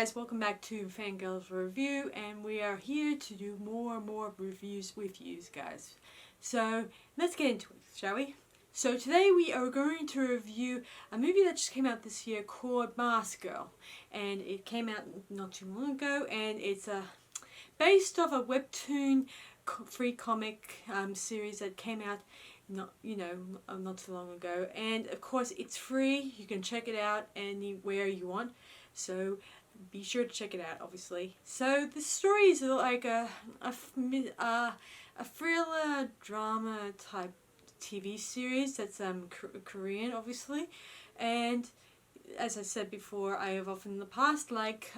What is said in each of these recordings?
guys, welcome back to FanGirl Review, and we are here to do more and more reviews with you guys. So let's get into it, shall we? So today we are going to review a movie that just came out this year called Mask Girl, and it came out not too long ago, and it's based off a webtoon free comic series that came out not too long ago, and of course it's free. You can check it out anywhere you want, so be sure to check it out, obviously. So the story is like a thriller drama type TV series that's Korean, obviously, and as I said before, I have often in the past liked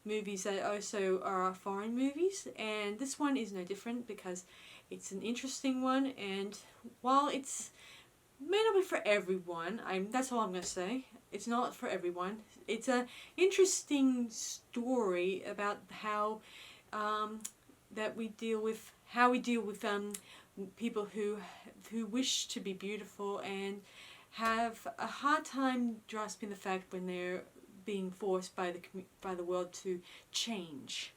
movies that also are foreign movies, and this one is no different because it's an interesting one, and while it's may not be for everyone, that's all I'm going to say. It's not for everyone. It's an interesting story about how we deal with people who wish to be beautiful and have a hard time grasping the fact when they're being forced by the world to change.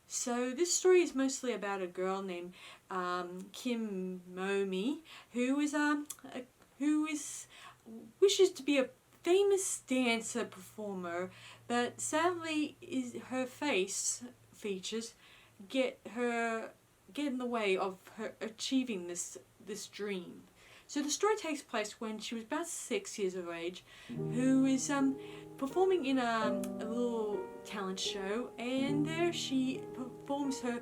So this story is mostly about a girl named Kim Momi, who wishes to be a famous dancer performer, but sadly her face features get in the way of her achieving this dream. So the story takes place when she was about 6 years of age, who is performing in a little talent show, and there she performs her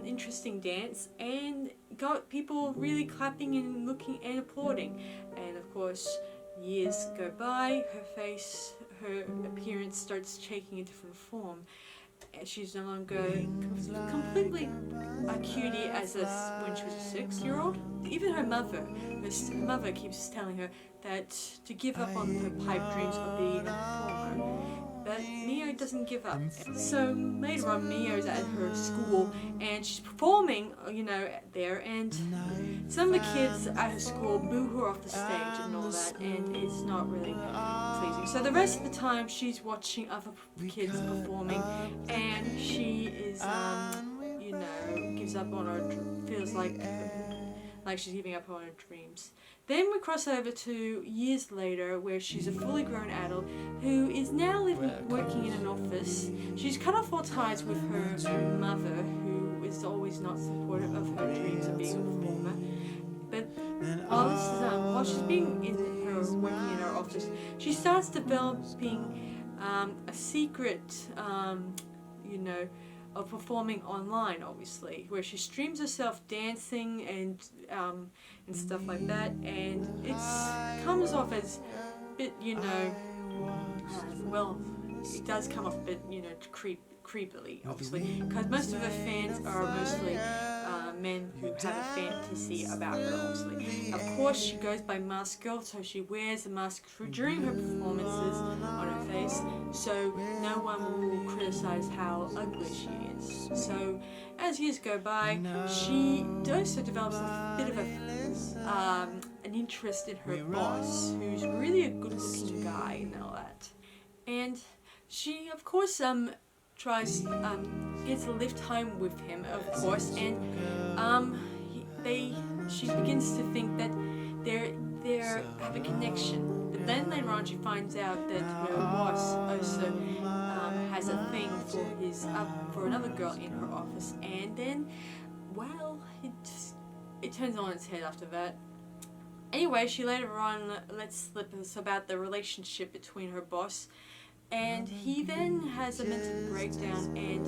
interesting dance and got people really clapping and looking and applauding. And of course, years go by, her appearance starts taking a different form. She's no longer completely a cutie as when she was a 6-year-old. Even her mother keeps telling her that to give up on her pipe dreams of being a performer. But Mio doesn't give up. So later on, Mio's at her school and she's performing, there, and some of the kids at her school boo her off the stage and all that, and it's not really pleasing. So the rest of the time, she's watching other kids performing, and she is, gives up on her, feels like she's giving up on her dreams. Then we cross over to years later, where she's a fully grown adult who is now working in an office. She's cut off all ties with her mother, who is always not supportive of her dreams of being a performer. But while she's working in her office, she starts developing a secret, of performing online, obviously, where she streams herself dancing and stuff like that, and it comes off as a bit, it does come off a bit, creepily, obviously, because most of her fans are mostly men who have a fantasy about her, obviously. Of course, she goes by Mask Girl, so she wears the mask during her performances on her face, so no one will criticize how ugly she is. So, as years go by, she also develops a bit of an interest in her boss, who's really a good-looking guy and all that. And she, of course, gets a lift home with him, of course, and she begins to think that they have a connection. But then later on, she finds out that her boss also has a thing for another girl in her office, and then, it turns on its head after that. Anyway, she later on lets slip us about the relationship between her boss, and he then has a mental breakdown, and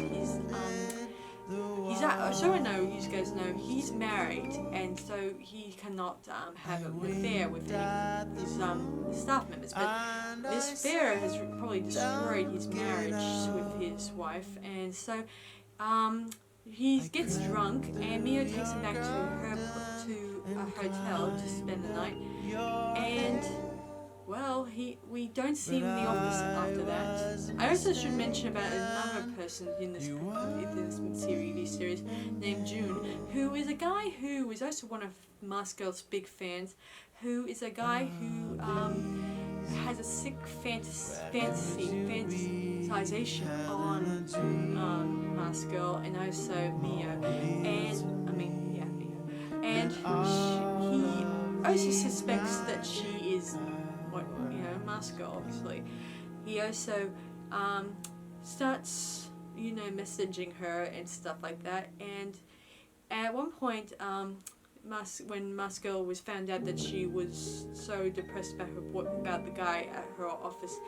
so I know, you guys know, he's married, and so he cannot have an affair with any of his staff members. But this affair has probably destroyed his marriage with his wife, and so he gets drunk, and Mio takes him back to a hotel to spend the night, and we don't see him in the office after that. I also should mention about another person in this series named June, who is a guy who is also one of Mask Girl's big fans, who is a guy who has a sick fantasization on Mask Girl and also Mio, and Mio, and he also suspects that she is Mask Girl. Obviously, he also starts messaging her and stuff like that, and at one point when Mask Girl was found out that she was so depressed about the guy at her office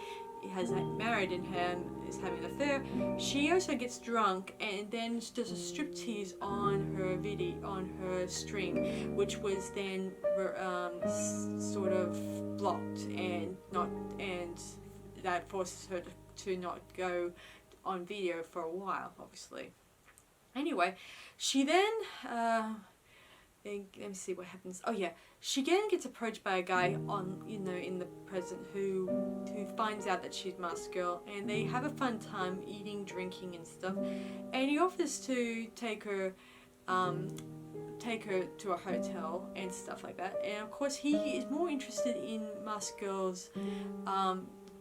has married and is having an affair, she also gets drunk and then does a striptease on her stream, which was then sort of blocked and that forces her to not go on video for a while, obviously. Anyway, she then let me see what happens. Oh yeah, she again gets approached by a guy in the present who finds out that she's Mask Girl, and they have a fun time eating, drinking, and stuff. And he offers to take her to a hotel and stuff like that. And of course, he is more interested in Mask Girl's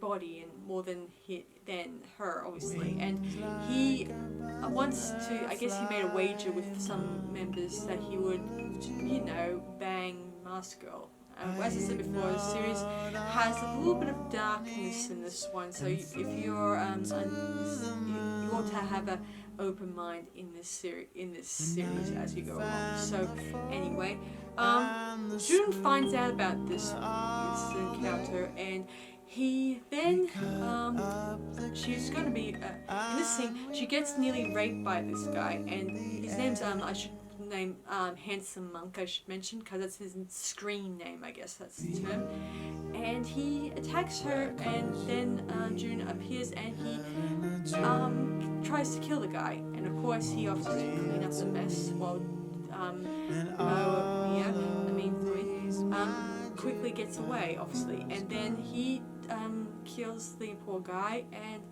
body and more than her, obviously. And he wants to. I guess he made a wager with some members that he would, bang Mask Girl. As I said before, the series has a little bit of darkness in this one, so if you're you ought to have an open mind in this series as you go along. So anyway, June finds out about this encounter, and he then she's going to be in this scene. She gets nearly raped by this guy, and his name's Handsome Monk, I should mention, because that's his screen name, I guess that's the term. And he attacks her, and then June appears, and he tries to kill the guy. And of course, he offers to clean up the mess while quickly gets away, obviously. And then he kills the poor guy, and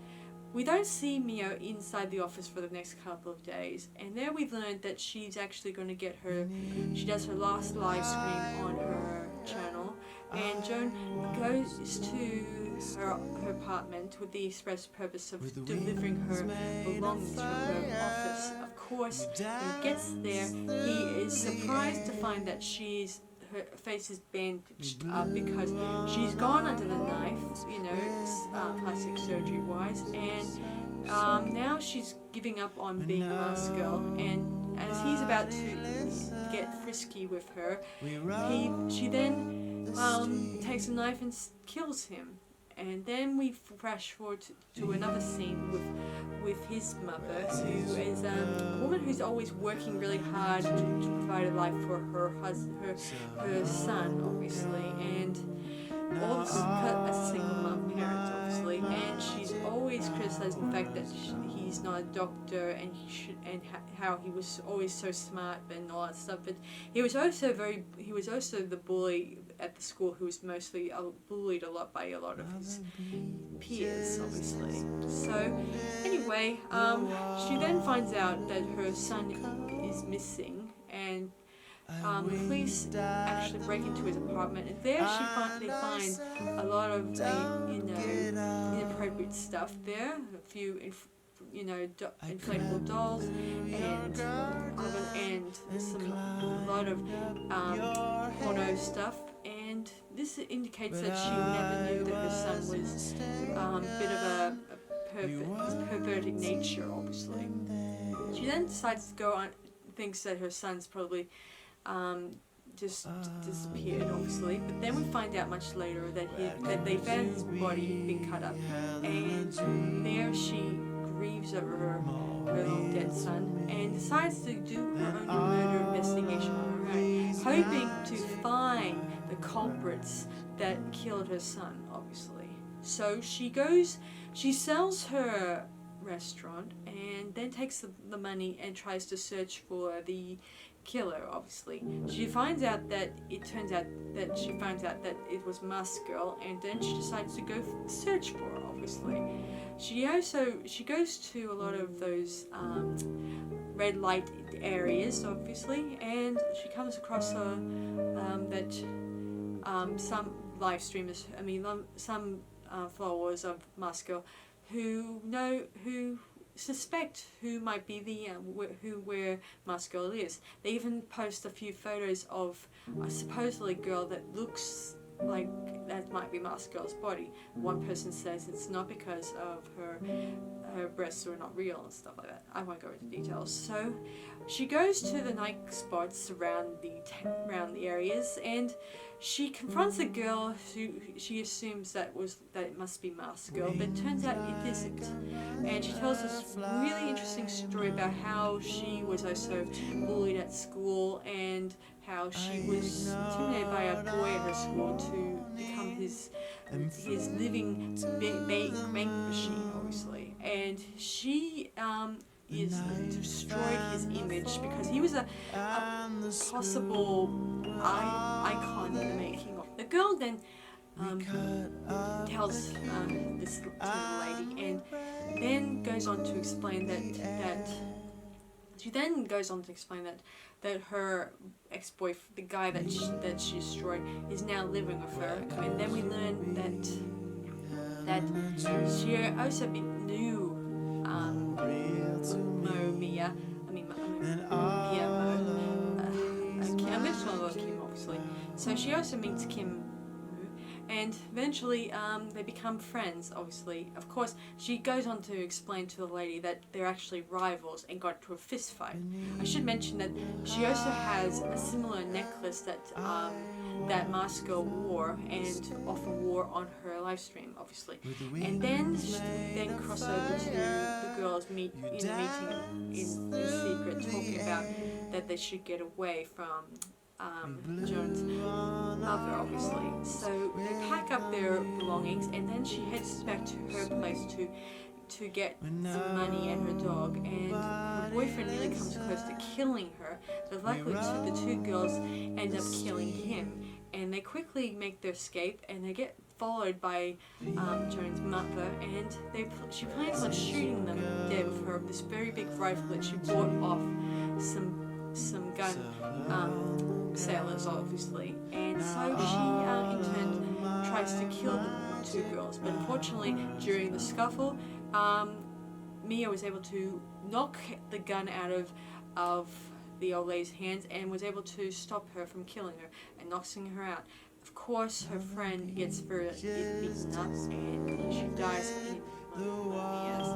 we don't see Mio inside the office for the next couple of days, and there we've learned that she's actually going to get she does her last live stream on her channel, and Joan goes to her apartment with the express purpose of delivering her belongings from her office. Of course, when he gets there, he is surprised to find that her face is bandaged up because she's gone under the knife, plastic surgery wise, and now she's giving up on being a Mask Girl. And as he's about to get frisky with her, she then takes a knife and kills him. And then we flash forward to another scene with his mother, who is a woman who's always working really hard to provide a life for her son, obviously, and also as a single mom parent, obviously. And she's always criticizing the fact that he's not a doctor, and how he was always so smart and all that stuff. But he was also the bully at the school, who was mostly bullied a lot by a lot of his peers, obviously. So anyway, she then finds out that her son is missing, and police actually break into his apartment, and there they find a lot of inappropriate stuff there, a few inflatable dolls, and a lot of porno stuff. And this indicates that she never knew that her son was a bit of a perverted nature, obviously. She then decides to go on, thinks that her son's probably just disappeared, obviously. But then we find out much later that they found his body being cut up, and there she grieves over her little dead son, and decides to do her own murder investigation on her own, hoping to find the culprits that killed her son, obviously. So she sells her restaurant, and then takes the money and tries to search for the killer, obviously. She finds out that it was Mask Girl, and then she decides to go search for her, obviously. She goes to a lot of those red light areas, obviously, and she comes across some live streamers, some followers of Mask Girl who suspect who might be where Mask Girl is. They even post a few photos of a supposedly girl that looks like that might be Mask Girl's body. One person says it's not because of her breasts are not real and stuff like that. I won't go into details. So she goes to the night spots around the areas, and she confronts a girl who she assumes that it must be Mask Girl, but it turns out it isn't. And she tells this really interesting story about how she was also bullied at school, and how she was intimidated by a boy at her school to become his living bank machine, obviously. And she is destroyed his image because he was a possible icon in the making of. The girl then tells this to the lady, and then goes on to explain that her ex-boyfriend, the guy that she destroyed, is now living with her. And then we learn that she also knew Mia. I'm just going to look Kim, obviously. So she also meets Kim, and eventually they become friends, obviously. Of course, she goes on to explain to the lady that they're actually rivals and got into a fist fight. I should mention that she also has a similar necklace that Mask Girl wore and often wore on her live stream, obviously. And then cross over to the girls meeting in secret, talking about that they should get away from Joan's mother, obviously. So they pack up their belongings, and then she heads back to her place to get some money and her dog, and her boyfriend nearly comes close to killing her, but luckily the two girls end up killing him, and they quickly make their escape, and they get followed by Joan's mother, and she plans on shooting them dead with this very big rifle that she bought off some gun sailors, obviously. And so she in turn tries to kill the two girls, but unfortunately during the scuffle, Mia was able to knock the gun out of the old lady's hands and was able to stop her from killing her and knocking her out. Of course, her friend gets beaten up, and she dies in Mia's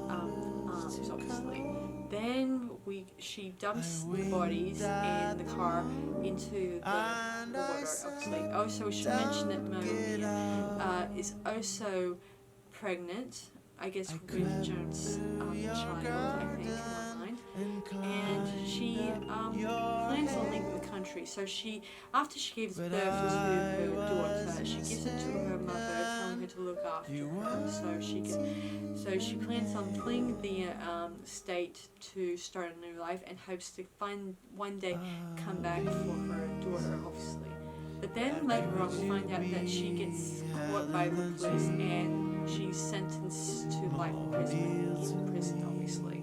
arms, obviously. Then she dumps the bodies and the car into the water, obviously. Also, we should mention that Mia is also pregnant, I guess, with Joan's child, I think, in my mind. And she plans on leaving the country. So after she gives birth to her daughter, she gives it to her mother, telling her to look after her. So she plans on fleeing the state to start a new life, and hopes to one day come back for her daughter, obviously. But then later on, we find out that she gets caught by the police, and she's sentenced to life imprisonment in prison, obviously.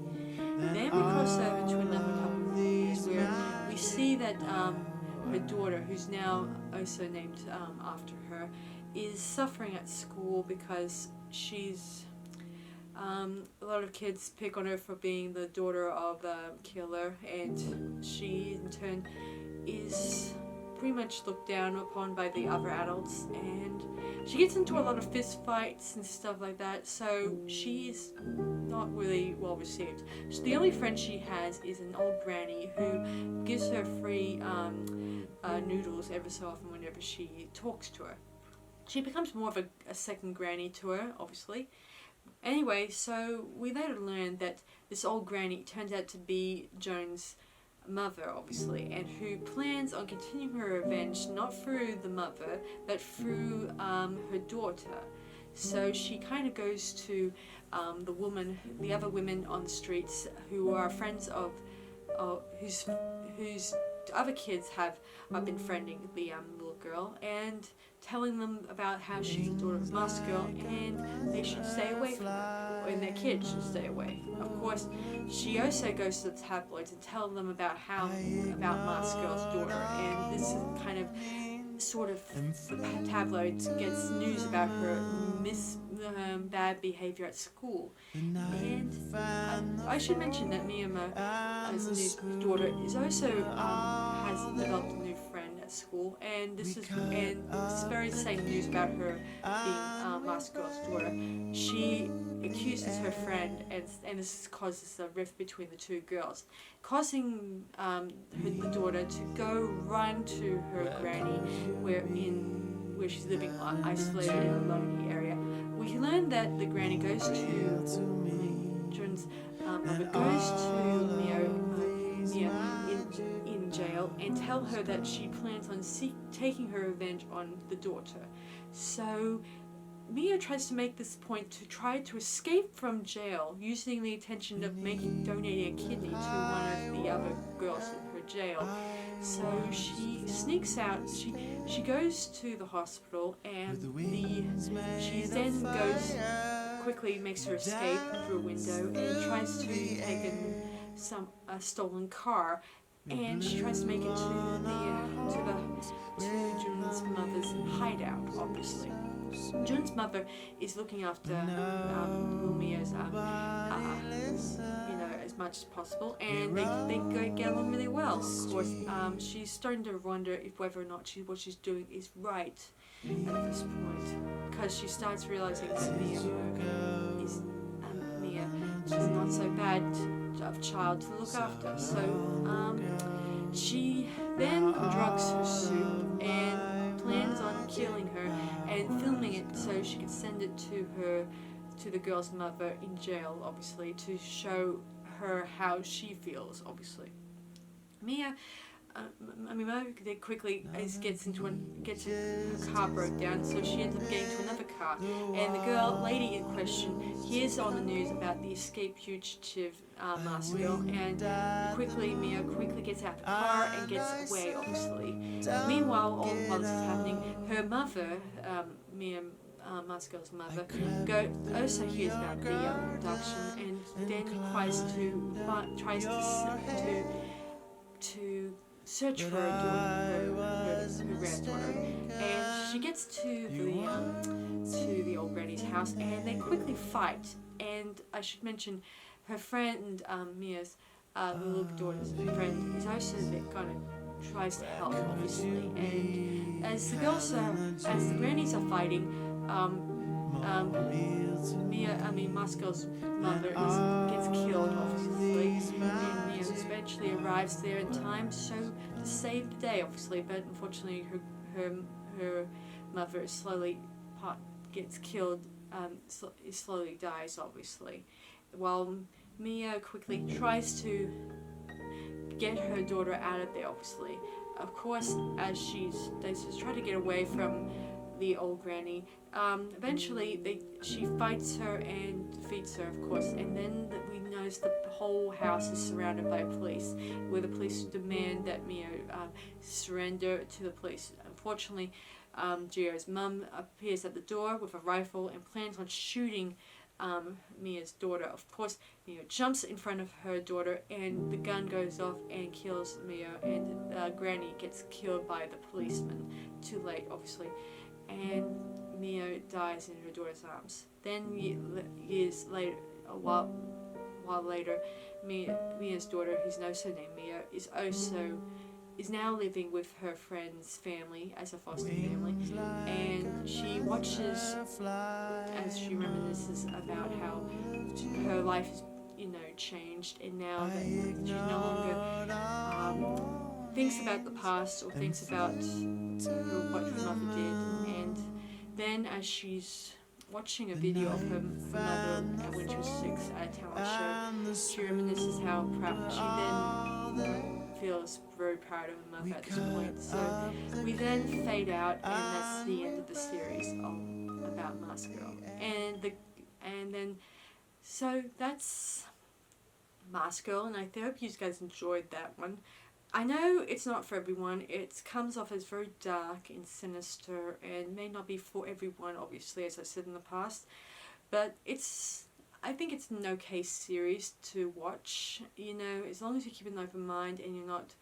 Then we cross over to another couple of movies where we see that her daughter, who's now also named after her, is suffering at school because she's a lot of kids pick on her for being the daughter of a killer, and she in turn is pretty much looked down upon by the other adults, and she gets into a lot of fist fights and stuff like that, so she's not really well received. So the only friend she has is an old granny who gives her free noodles every so often whenever she talks to her. She becomes more of a second granny to her, obviously. Anyway, so we later learn that this old granny turns out to be Joan's mother, obviously, and who plans on continuing her revenge not through the mother but through her daughter. So she kind of goes to the other women on the streets who are friends of whose other kids have been friending the little girl, and telling them about how she's the daughter of Mask Girl and they should stay away from her, and their kids should stay away. Of course, she also goes to the tabloids and tells them about Mask Girl's daughter, and this kind of sort of tabloids gets news about her bad behavior at school. And I should mention that Mia's new daughter is also has developed a new friend at school, and this is very same news about her being Mas-girl's daughter. She accuses her friend, and this causes a rift between the two girls, causing the daughter to go run to her granny, where she's living isolated in a lonely area. We learn that the granny goes to Jun's mother goes to Mia in jail and tell her that she plans on taking her revenge on the daughter. So Mia tries to make this point to try to escape from jail, using the intention of donating a kidney to one of the other girls in her jail. So she sneaks out. She goes to the hospital, and she then makes her escape through a window and tries to take in a stolen car. And she tries to make it to Jun's mother's hideout, obviously. Jun's mother is looking after Mia's, as much as possible, and they get along really well. Of course, she's starting to wonder whether or not what she's doing is right at this point, because she starts realizing that Mia is not so bad of child to look after. So she then drugs her soup and plans on killing her and filming it so she could send it to the girl's mother in jail, obviously, to show her how she feels, obviously. Mia quickly gets her car broke down, so she ends up getting to another car, and the lady in question hears on the news about the escaped fugitive Mas-girl, and Mia quickly gets out the car and gets away, obviously. Meanwhile, while this is happening, her mother, Mas-girl's mother, also hears about the abduction, and then tries to search for her granddaughter, and she gets to the old granny's house, and they quickly fight. And I should mention, her friend, Mia's little daughter's friend, is also tries to help, obviously. And as the grannies are fighting, Mas-girl's mother gets killed, obviously, and Mia eventually arrives there in time to save the day, obviously, but unfortunately her mother gets killed, slowly dies, obviously, while Mia quickly tries to get her daughter out of there, obviously. Of course, as they just try to get away from the old granny. Eventually, she fights her and defeats her, of course, and then we notice the whole house is surrounded by police, where the police demand that Mia surrender to the police. Unfortunately, Gio's mum appears at the door with a rifle and plans on shooting Mia's daughter. Of course, Mia jumps in front of her daughter, and the gun goes off and kills Mia, and Granny gets killed by the policeman. Too late, obviously. And Mia dies in her daughter's arms. Then years later, a while later, Mia's daughter, who's also named Mia, is now living with her friend's family as a foster family, and she watches as she reminisces about how her life has changed, and now that she no longer thinks about the past or thinks about what her mother did. And then as she's watching a video of her mother when she was 6 at a talent show, she reminisces how proud she then feels very proud of her mother at this point. So we then fade out, and that's the end of the series about Mas-girl. So that's Mas-girl, and I hope you guys enjoyed that one. I know it's not for everyone. It comes off as very dark and sinister, and may not be for everyone, obviously, as I said in the past. But I think it's an okay series to watch, as long as you keep an open mind and you're not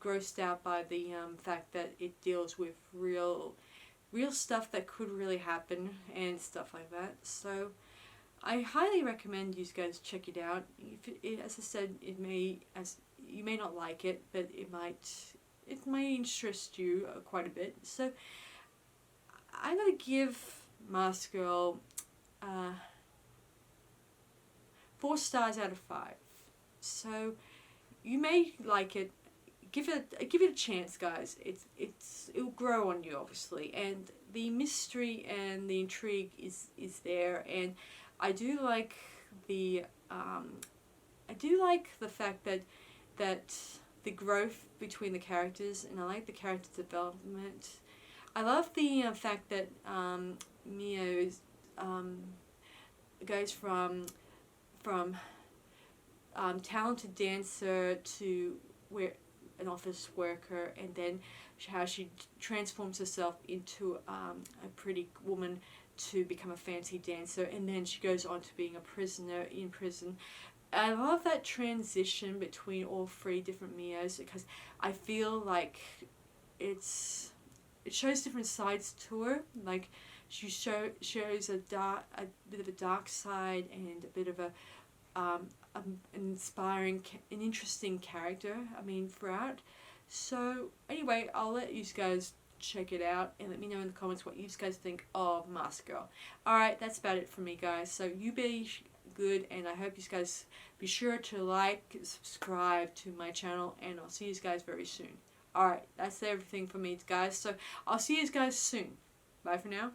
grossed out by the fact that it deals with real stuff that could really happen and stuff like that. So I highly recommend you guys check it out. As I said, you may not like it, but it might interest you quite a bit. So I'm gonna give Mask Girl 4 stars out of 5. So you may like it. Give it a chance, guys. It'll grow on you, obviously, and the mystery and the intrigue is there, and I do like the fact that the growth between the characters, and I like the character development. I love the fact that Mio goes from talented dancer to an office worker, and then how she transforms herself into a pretty woman to become a fancy dancer, and then she goes on to being a prisoner in prison. I love that transition between all 3 different Mios, because I feel like it shows different sides to her. Like she shows a bit of a dark side and a bit of an inspiring, an interesting character, throughout. So anyway, I'll let you guys check it out and let me know in the comments what you guys think of Mask Girl. Alright, that's about it for me, guys. So you be good, and I hope you guys be sure to like, subscribe to my channel, and I'll see you guys very soon. Alright, that's everything for me, guys. So I'll see you guys soon. Bye for now.